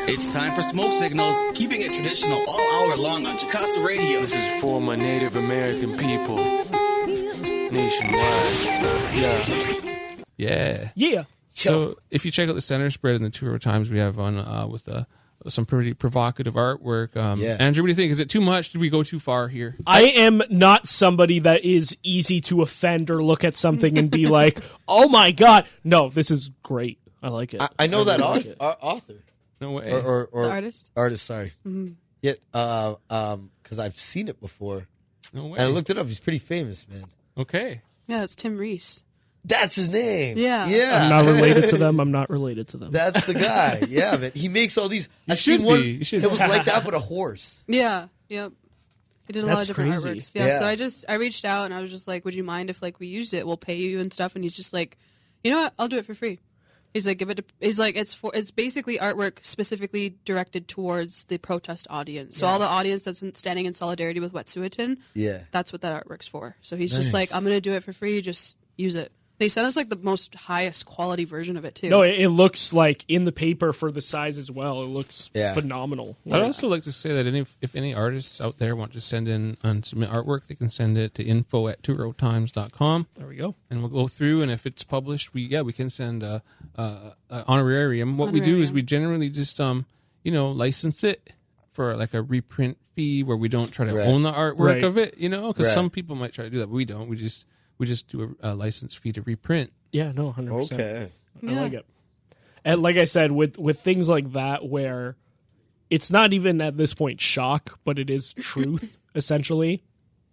It's time for Smoke Signals, keeping it traditional all hour long on Jukasa Radio. This is for my Native American people nationwide. Yeah. So if you check out the center spread and the tour of times we have on with some pretty provocative artwork. Andrew, what do you think? Is it too much? Did we go too far here? I am not somebody that is easy to offend or look at something and be like, oh my God. No, this is great. I like it. I know that author. No way. Or the artist? Artist, sorry. Mm-hmm. Yeah, because I've seen it before. No way. And I looked it up. He's pretty famous, man. Okay. Yeah, it's Tim Reese. That's his name. Yeah. Yeah. I'm not related to them. I'm not related to them. That's the guy. Yeah, man. He makes all these. You I've should seen one. be. You should It was like that with a horse. Yeah. Yep. He did a lot of different crazy. artworks. Yeah, Yeah. so I reached out and I was just like, would you mind if like we used it? We'll pay you and stuff. And he's just like, you know what? I'll do it for free. He's like, he's like, it's basically artwork specifically directed towards the protest audience. So all the audience that's standing in solidarity with Wet'suwet'en, that's what that artwork's for. So he's just like, I'm going to do it for free. Just use it. They sent us like the most highest quality version of it too. No, it looks like in the paper for the size as well. It looks phenomenal. I'd also like to say that if any artists out there want to send in and submit artwork, they can send it to info@turotimes.com. There we go. And we'll go through, and if it's published, we can send honorarium. What we do is we generally just license it for like a reprint fee where we don't try to own the artwork of it, because some people might try to do that, but we don't. We just do a license fee to reprint. Yeah, no, 100%. Okay. I like it. And like I said, with things like that where it's not even at this point shock, but it is truth, essentially.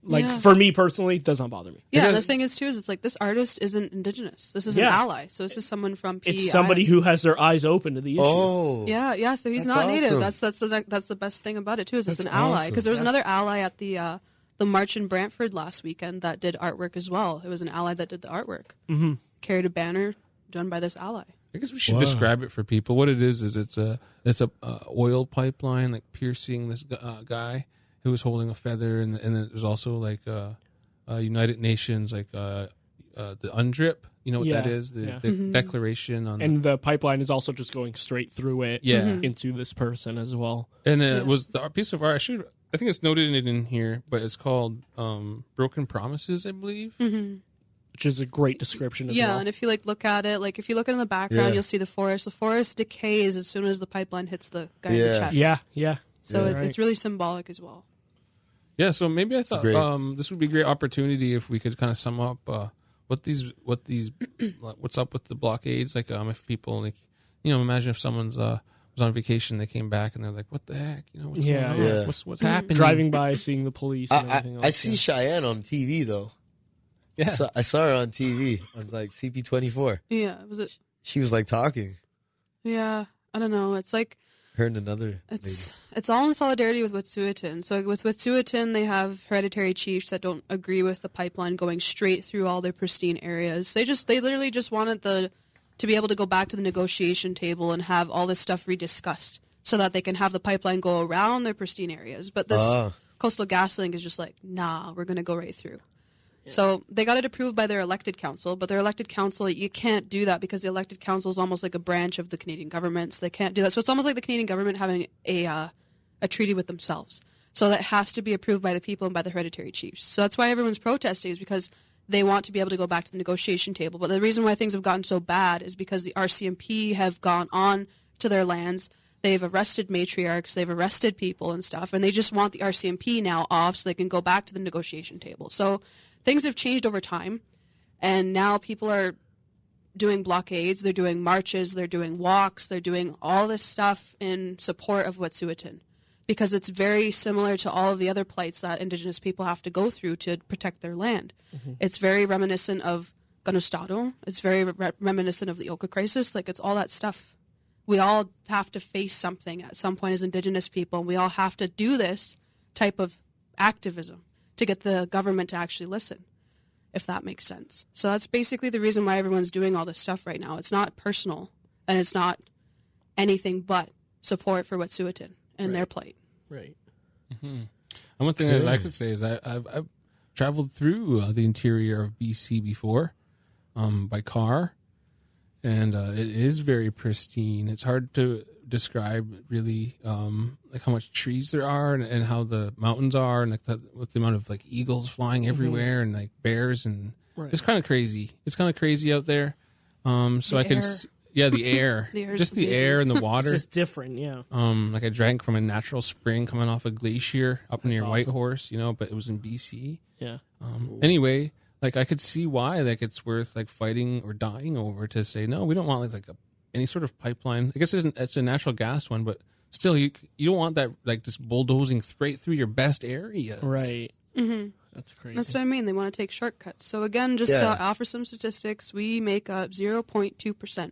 Like, for me personally, it does not bother me. Yeah, the thing is, too, is it's like this artist isn't indigenous. This is an ally. So this is someone from PEI. It's somebody who has their eyes open to the issue. Oh. Yeah, so he's not native. That's the best thing about it, too, is it's an ally. Because there was another ally at the march in Brantford last weekend that did artwork as well. It was an ally that did the artwork. Mm-hmm. Carried a banner done by this ally. I guess we should describe it for people. What it is it's a oil pipeline like piercing this guy who was holding a feather, and then there's also like United Nations like the UNDRIP. You know what that is? The declaration on. And the pipeline is also just going straight through it into this person as well. And it was the piece of art. I think it's noted in here, but it's called Broken Promises, I believe. Mm-hmm. Which is a great description as well. Yeah, and if you if you look in the background, you'll see the forest. The forest decays as soon as the pipeline hits the guy in the chest. Yeah. So it's really symbolic as well. Yeah, so maybe I thought this would be a great opportunity if we could kind of sum up what's up with the blockades. Like if people imagine if someone's was on vacation, they came back and they're like, "What the heck? What's going on? Yeah. What's happening?" Driving by, seeing the police and everything else. I see Cheyenne on TV though. Yeah, I saw her on TV on like CP24. Yeah, was it? She was like talking. Yeah, I don't know. It's like her and another. It's all in solidarity with Wet'suwet'en. So with Wet'suwet'en, they have hereditary chiefs that don't agree with the pipeline going straight through all their pristine areas. They literally just wanted to be able to go back to the negotiation table and have all this stuff rediscussed so that they can have the pipeline go around their pristine areas. But this Coastal GasLink is just like, nah, we're going to go right through. Yeah. So they got it approved by their elected council, but their elected council, you can't do that because the elected council is almost like a branch of the Canadian government, so they can't do that. So it's almost like the Canadian government having a treaty with themselves. So that has to be approved by the people and by the hereditary chiefs. So that's why everyone's protesting, is because they want to be able to go back to the negotiation table. But the reason why things have gotten so bad is because the RCMP have gone on to their lands. They've arrested matriarchs, they've arrested people and stuff, and they just want the RCMP now off so they can go back to the negotiation table. So things have changed over time, and now people are doing blockades, they're doing marches, they're doing walks, they're doing all this stuff in support of Wet'suwet'en, because it's very similar to all of the other plights that Indigenous people have to go through to protect their land. Mm-hmm. It's very reminiscent of Ganostado. It's very reminiscent of the Oka crisis. Like, it's all that stuff. We all have to face something at some point as Indigenous people, and we all have to do this type of activism to get the government to actually listen, if that makes sense. So that's basically the reason why everyone's doing all this stuff right now. It's not personal, and it's not anything but support for Wet'suwet'en and their plight. Right. Mm-hmm. And one thing I could say is I've traveled through the interior of BC before by car, and it is very pristine. It's hard to describe really, like how much trees there are and how the mountains are, and like with the amount of like eagles flying everywhere and like bears, and it's kind of crazy. It's kind of crazy out there. So I can. The air. Just the amazing. air and the water. It's just different, yeah. Like I drank from a natural spring coming off a glacier up near awesome. Whitehorse, but it was in BC. Yeah. Anyway, like I could see why like it's worth like fighting or dying over to say no, we don't want like any sort of pipeline. I guess it's a natural gas one, but still you don't want that like just bulldozing straight through your best areas. Right. Mm-hmm. That's crazy. That's what I mean. They want to take shortcuts. So again, just to offer some statistics, we make up 0.2%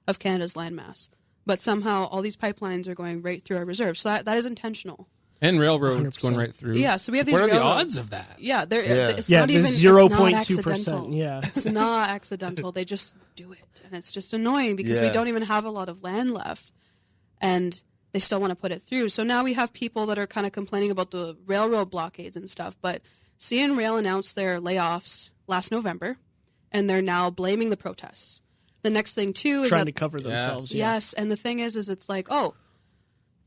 of Canada's landmass, but somehow all these pipelines are going right through our reserves. So that is intentional. And railroads going right through. Yeah, so we have these What are the railroads. odds of that? Yeah, It's not even 0.2%. Yeah. It's not accidental. They just do it, and it's just annoying because we don't even have a lot of land left, and they still want to put it through. So now we have people that are kind of complaining about the railroad blockades and stuff, but CN Rail announced their layoffs last November, and they're now blaming the protests. The next thing too is trying to cover themselves. Yes, and the thing is it's like, oh,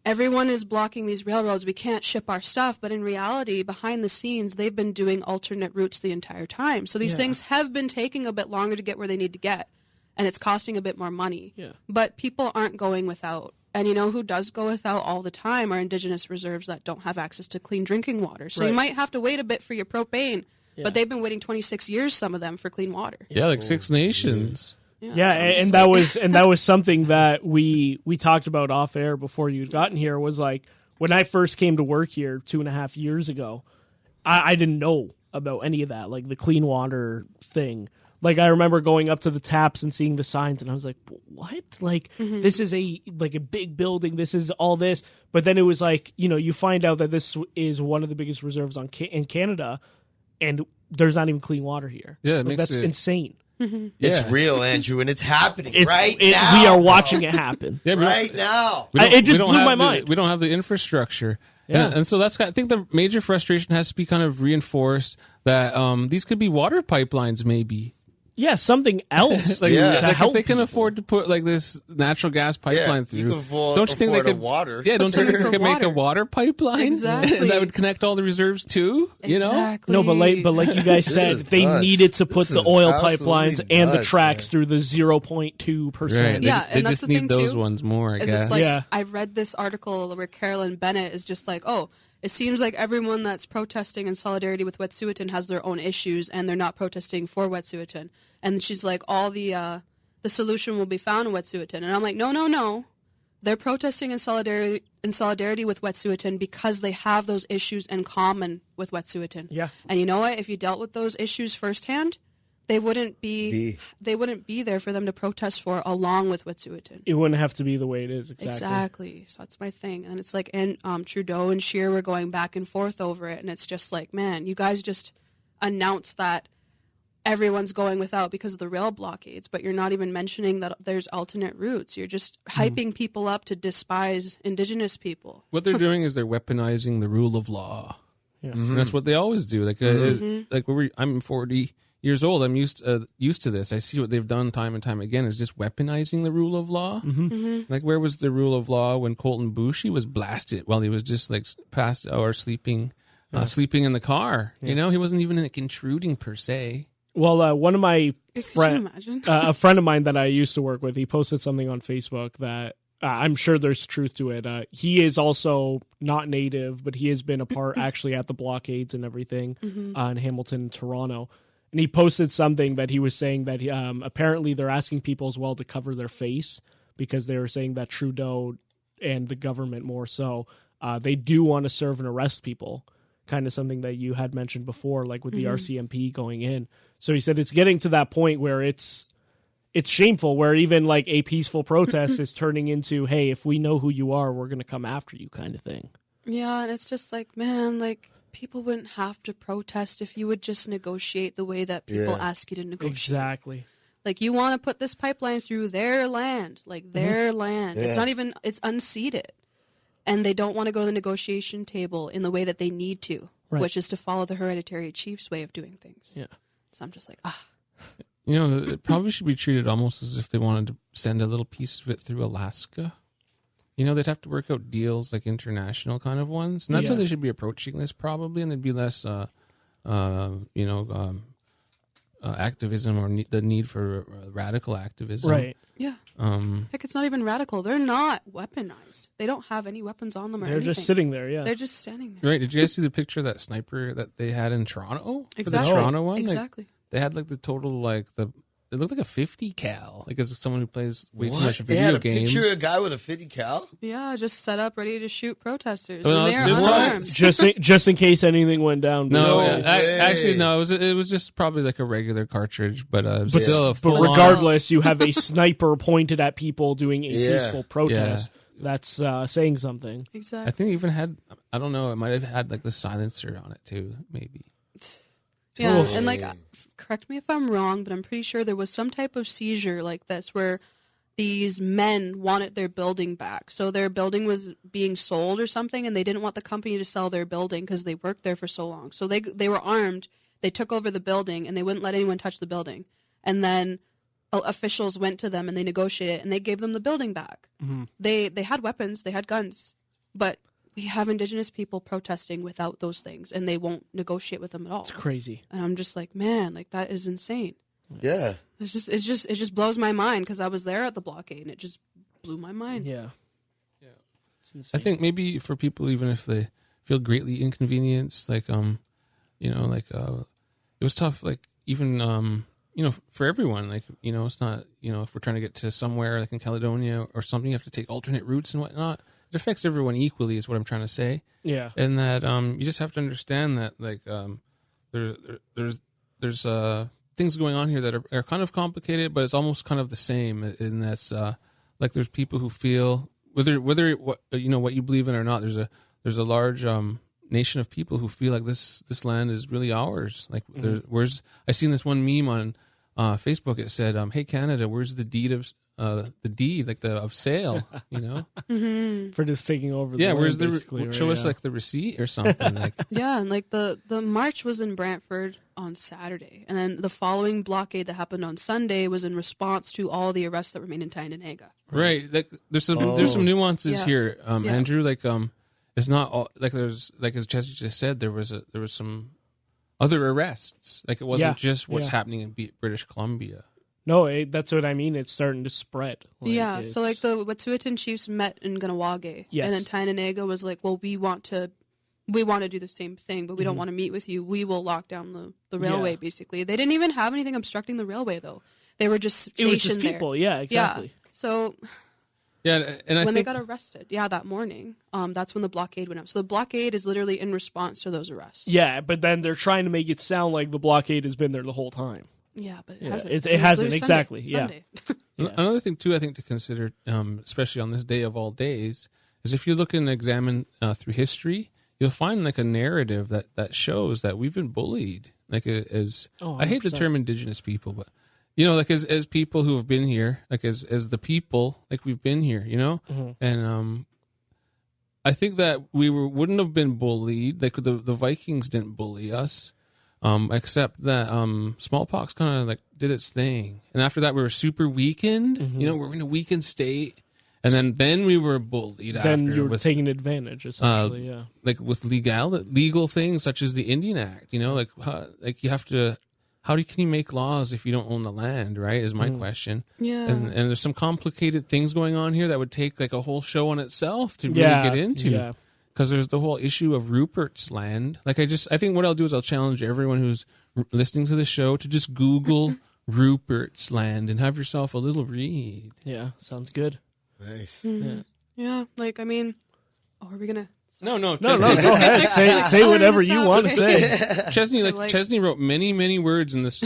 everyone is blocking these railroads. We can't ship our stuff. But in reality, behind the scenes, they've been doing alternate routes the entire time. So these things have been taking a bit longer to get where they need to get, and it's costing a bit more money. Yeah. But people aren't going without. And you know who does go without all the time are Indigenous reserves that don't have access to clean drinking water. So you might have to wait a bit for your propane, but they've been waiting 26 years, some of them, for clean water. Yeah, like Six Nations. Yeah, and that was something that we talked about off air before you'd gotten here. Was like when I first came to work here 2.5 years ago, I didn't know about any of that, like the clean water thing. Like I remember going up to the taps and seeing the signs, and I was like, "What? Like this is a big building. This is all this." But then it was like, you find out that this is one of the biggest reserves in Canada, and there's not even clean water here. Yeah, that's insane. It's real, Andrew, and it's happening now. We are watching it happen right now. It just blew my mind. We don't have the infrastructure. Yeah. And so I think the major frustration has to be kind of reinforced that these could be water pipelines maybe. Yeah, something else. Like help if they can afford to put like this natural gas pipeline through, don't you think they could water? Yeah, don't you think they could make a water pipeline? Exactly. That would connect all the reserves too. Exactly. No, but like you guys said, they needed to put the oil pipelines and the tracks through the 0.2%. Right. Yeah, they and that's just the need thing, those too, ones more. I is guess. it's like I read this article where Carolyn Bennett is just like, oh, it seems like everyone that's protesting in solidarity with Wet'suwet'en has their own issues, and they're not protesting for Wet'suwet'en. And she's like, all the solution will be found in Wet'suwet'en. And I'm like, no. They're protesting in solidarity with Wet'suwet'en because they have those issues in common with Wet'suwet'en. Yeah. And you know what? If you dealt with those issues firsthand, they wouldn't be there for them to protest for along with Wet'suwet'en. It wouldn't have to be the way it is. Exactly. So that's my thing. And it's like, and Trudeau and Scheer were going back and forth over it. And it's just like, man, you guys just announced that everyone's going without because of the rail blockades, but you're not even mentioning that there's alternate routes. You're just hyping people up to despise Indigenous people. What they're doing is they're weaponizing the rule of law. Yeah. And that's what they always do. Like, I'm 40 years old. I'm used to this. I see what they've done time and time again is just weaponizing the rule of law. Like, where was the rule of law when Colton Boushie was blasted while he was just like passed out or sleeping in the car? He wasn't even intruding per se. Well, one of my imagine? a friend of mine that I used to work with, he posted something on Facebook that I'm sure there's truth to it. He is also not native, but he has been a part actually at the blockades and everything in Hamilton and Toronto. And he posted something that he was saying that apparently they're asking people as well to cover their face because they were saying that Trudeau and the government more so, they do want to serve and arrest people. Kind of something that you had mentioned before, like with the RCMP going in. So he said it's getting to that point where it's shameful, where even like a peaceful protest is turning into, hey, if we know who you are, we're going to come after you kind of thing. Yeah, and it's just like, man, like people wouldn't have to protest if you would just negotiate the way that people ask you to negotiate. Exactly. Like you want to put this pipeline through their land, like their land. Yeah. It's not even, it's unceded. And they don't want to go to the negotiation table in the way that they need to, which is to follow the hereditary chief's way of doing things. Yeah. So I'm just like, it probably should be treated almost as if they wanted to send a little piece of it through Alaska. They'd have to work out deals like international kind of ones, and that's how they should be approaching this probably, and there'd be less, activism or the need for radical activism. Right. Yeah. Heck, it's not even radical. They're not weaponized. They don't have any weapons on them or They're anything. just sitting there, yeah. They're just standing there. Right. Did you guys see the picture of that sniper that they had in Toronto? Exactly. For the Toronto one? Exactly. They had like the total it looked like a 50 cal. Like as someone who plays way too What? much They video had a games. picture of a guy with a 50 cal? Yeah, just set up, ready to shoot protesters. Oh, no, And they're it's different. unarmed. just in case anything went down. No, No actually way. no. It was just probably like a regular cartridge, but still a But full. regardless, you have a sniper pointed at people doing a Yeah. peaceful protest. That's saying something. I Exactly. think it even had. I don't know. It might have had like the silencer on it too. Maybe. Yeah, Oof. and correct me if I'm wrong, but I'm pretty sure there was some type of seizure like this where these men wanted their building back. So their building was being sold or something, and they didn't want the company to sell their building because they worked there for so long. So they were armed. They took over the building, and they wouldn't let anyone touch the building. And then officials went to them, and they negotiated, and they gave them the building back. Mm-hmm. They had weapons, they had guns, but we have Indigenous people protesting without those things, and they won't negotiate with them at all. It's crazy. And I'm just like, man, like that is insane. Yeah. It just blows my mind because I was there at the blockade, and it just blew my mind. Yeah. It's I insane. think maybe for people, even if they feel greatly inconvenienced, it was tough. Like even for everyone, it's not if we're trying to get to somewhere like in Caledonia or something, you have to take alternate routes and whatnot. It affects everyone equally, is what I'm trying to say. Yeah. And that you just have to understand that there's things going on here that are kind of complicated, but it's almost kind of the same. In that's there's people who feel whether what you believe in or not. There's a large nation of people who feel like this land is really ours. Like where's I seen this one meme on Facebook. It said, "Hey Canada, where's the deed of sale?" For just taking over the Yeah, land, where's basically, show right? us like the receipt or something. Like Yeah, and the march was in Brantford on Saturday, and then the following blockade that happened on Sunday was in response to all the arrests that were made in Tyendinaga. right, like there's some nuances Yeah. here, Yeah. Andrew. It's not all there's as Jesse just said, there was some other arrests. Like it wasn't just what's happening in British Columbia. No, that's what I mean. It's starting to spread. Yeah, so the Wet'suwet'en chiefs met in Ganawage, Yes. and then Tyendinaga was like, "Well, we want to do the same thing, but we don't want to meet with you. We will lock down the railway." Yeah. Basically, they didn't even have anything obstructing the railway though. They were just stationed it was just there. people. Yeah, exactly. Yeah. So Yeah, and I when they think got arrested, that morning, that's when the blockade went up. So the blockade is literally in response to those arrests. Yeah, but then they're trying to make it sound like the blockade has been there the whole time. Yeah, but it Yeah, hasn't. it was hasn't, literally exactly, yeah. Sunday. Another thing too, I think to consider, especially on this day of all days, is if you look and examine through history, you'll find like a narrative that shows that we've been bullied. Like as I hate the 100%. term Indigenous people, but as people who have been here, like as the people, like we've been here, and I think that we wouldn't have been bullied. Like the Vikings didn't bully us. Except that smallpox kind of like did its thing, and after that we were super weakened. We're in a weakened state, and then we were bullied. Then after you were with, taking advantage, essentially. Yeah. like with legal things such as the Indian Act. Like you have to. Can you make laws if you don't own the land? Right, is my question. Yeah. And there's some complicated things going on here that would take like a whole show on itself to really Yeah, get into. yeah. Because there's the whole issue of Rupert's land. Like I think what I'll do is I'll challenge everyone who's listening to the show to just Google Rupert's land and have yourself a little read. Yeah, sounds good. Nice. Yeah, like I mean, are we gonna? No, No, go ahead. Say whatever you want to say. Chesney wrote many words in this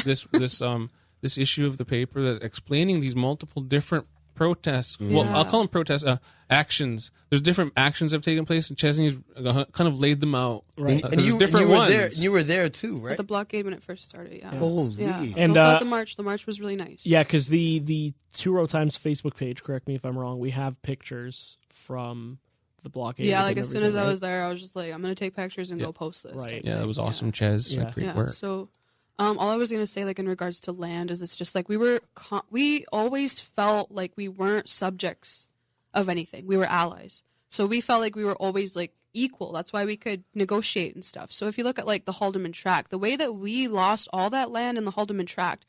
issue of the paper that explaining these multiple different protests. Well, Yeah. I'll call them protests. Actions. There's different actions that have taken place, and Chesney's kind of laid them out. Right. And you, different you were ones. there. And you were there too, right? At the blockade when it first started. Yeah. Holy. Yeah. And, And also at the march. The march was really nice. Yeah, because the Two Row Times Facebook page, correct me if I'm wrong, we have pictures from the blockade. Yeah, and like as soon as everything, I right? was there, I was just like, I'm gonna take pictures and go post this. Right. type Yeah, that thing. was awesome, Ches. Yeah. Great Yeah. work. So, All I was going to say, like, in regards to land, is it's just like we always felt like we weren't subjects of anything. We were allies. So we felt like we were always, like, equal. That's why we could negotiate and stuff. So if you look at, like, the Haldeman Tract, the way that we lost all that land in the Haldeman Tract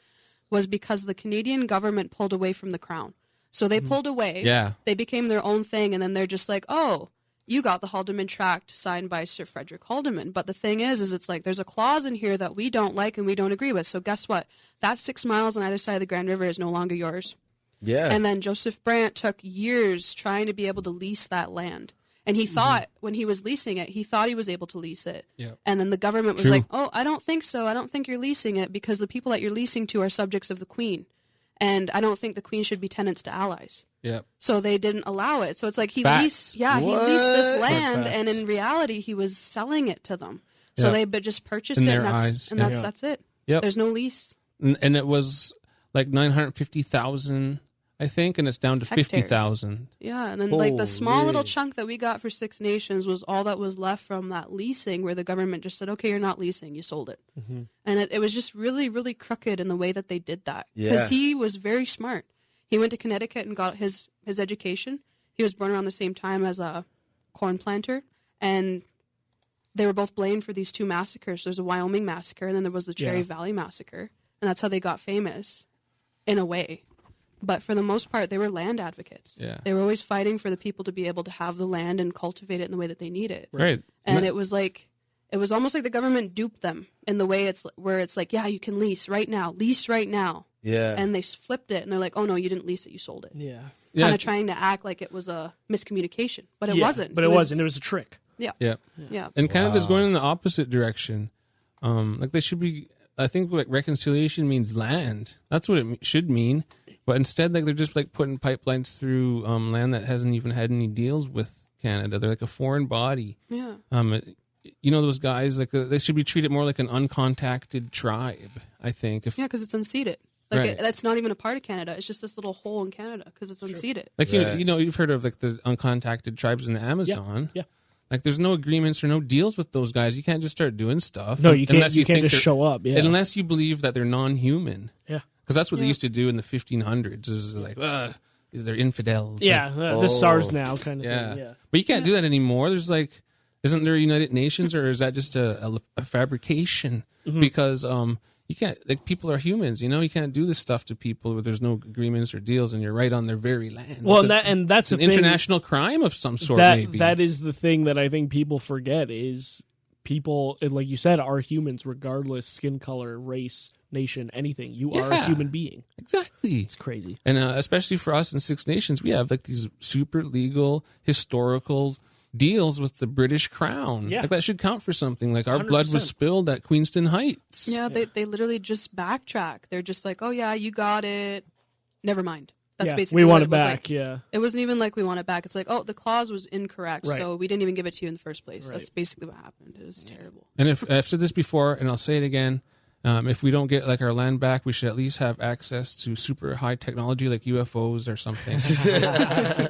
was because the Canadian government pulled away from the Crown. So they pulled away. Yeah. They became their own thing, and then they're just like, oh, you got the Haldeman Tract signed by Sir Frederick Haldeman. But the thing is it's like there's a clause in here that we don't like and we don't agree with. So guess what? That 6 miles on either side of the Grand River is no longer yours. Yeah. And then Joseph Brant took years trying to be able to lease that land. And he thought, when he was leasing it, he thought he was able to lease it. Yeah. And then the government was like, oh, I don't think so. I don't think you're leasing it because the people that you're leasing to are subjects of the Queen. And I don't think the Queen should be tenants to allies. Yeah. So they didn't allow it. So it's like he Facts. leased this land, Facts. and in reality, he was selling it to them. So they just purchased In it, their and eyes, that's it. Yep. There's no lease. And it was like 950,000, I think, and it's down to Hectares. 50,000. Yeah, and then like the small little Holy. chunk that we got for Six Nations was all that was left from that leasing, where the government just said, "Okay, you're not leasing, you sold it," and it was just really, really crooked in the way that they did that. Because Yeah. he was very smart. He went to Connecticut and got his education. He was born around the same time as a corn planter, and they were both blamed for these two massacres. There's a Wyoming massacre, and then there was the Cherry Valley massacre, and that's how they got famous, in a way. But for the most part, they were land advocates. Yeah. They were always fighting for the people to be able to have the land and cultivate it in the way that they need it. Right. And it was almost like the government duped them in the way it's like, yeah, you can lease right now. Yeah. And they flipped it, and they're like, oh, no, you didn't lease it, you sold it. Yeah. Kind of trying to act like it was a miscommunication. But it wasn't. But it wasn't. It was a trick. Yeah. Yeah. Yeah. And kind of is going in the opposite direction. Like they should be, I think like reconciliation means land. That's what it should mean. But instead, like they're just like putting pipelines through land that hasn't even had any deals with Canada. They're like a foreign body. Yeah. You know, those guys, like they should be treated more like an uncontacted tribe, I think. Yeah, because it's unceded. Like Right. that's not even a part of Canada. It's just this little hole in Canada because it's unceded. Like, you know, you've heard of like the uncontacted tribes in the Amazon. Yeah. Like there's no agreements or no deals with those guys. You can't just start doing stuff. No, you can't. unless You can't think just they're- show up. Yeah. Unless you believe that they're non-human. Yeah. Because that's what they used to do in the 1500s. Is like, they're infidels. Yeah. This SARS now kind of Yeah. thing. Yeah. But you can't do that anymore. There's like, isn't there United Nations, or is that just a fabrication? Mm-hmm. Because you can't, like, people are humans, you know? You can't do this stuff to people where there's no agreements or deals and you're right on their very land. Well, that's an the thing. international crime of some sort, that maybe. that is the thing that I think people forget is people, like you said, are humans regardless skin color, race, nation, anything. You are a Yeah. human being. Exactly. It's crazy. And especially for us in Six Nations, we have like these super legal, historical deals with the British Crown. Yeah. Like that should count for something. Like our blood 100%. was spilled at Queenston Heights. Yeah, they literally just backtrack. They're just like, oh yeah, you got it. Never mind. That's yeah. basically We what want it it was back. like. Yeah. It wasn't even like we want it back. It's like, oh, the clause was incorrect, Right. so we didn't even give it to you in the first place. Right. That's basically what happened. It was terrible. And if I've said this before, and I'll say it again, if we don't get like our land back, we should at least have access to super high technology like UFOs or something,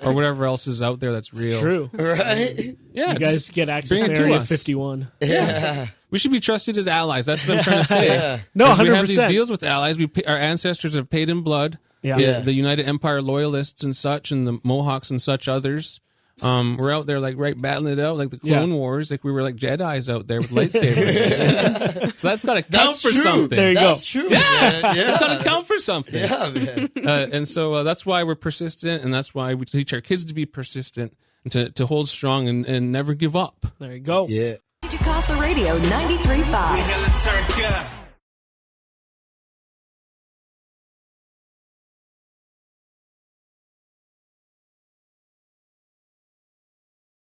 or whatever else is out there that's real. True. Right? Yeah, You guys get access bring to it to Area us. 51. we should be trusted as allies. That's what I'm trying to say. Yeah. No, As we have 100%. these deals with allies. Our ancestors have paid in blood. Yeah. Yeah. The United Empire loyalists and such, and the Mohawks and such others. We're out there like battling it out like the Clone Wars, like we were like Jedis out there with lightsabers. So that's got to count That's for true. something. There you go. That's true, man. Yeah. It's got to count for something. Yeah, man. And so that's why we're persistent, and that's why we teach our kids to be persistent and to hold strong and never give up. There you go. Yeah. Jukasa Radio 93.5. Hella turned up.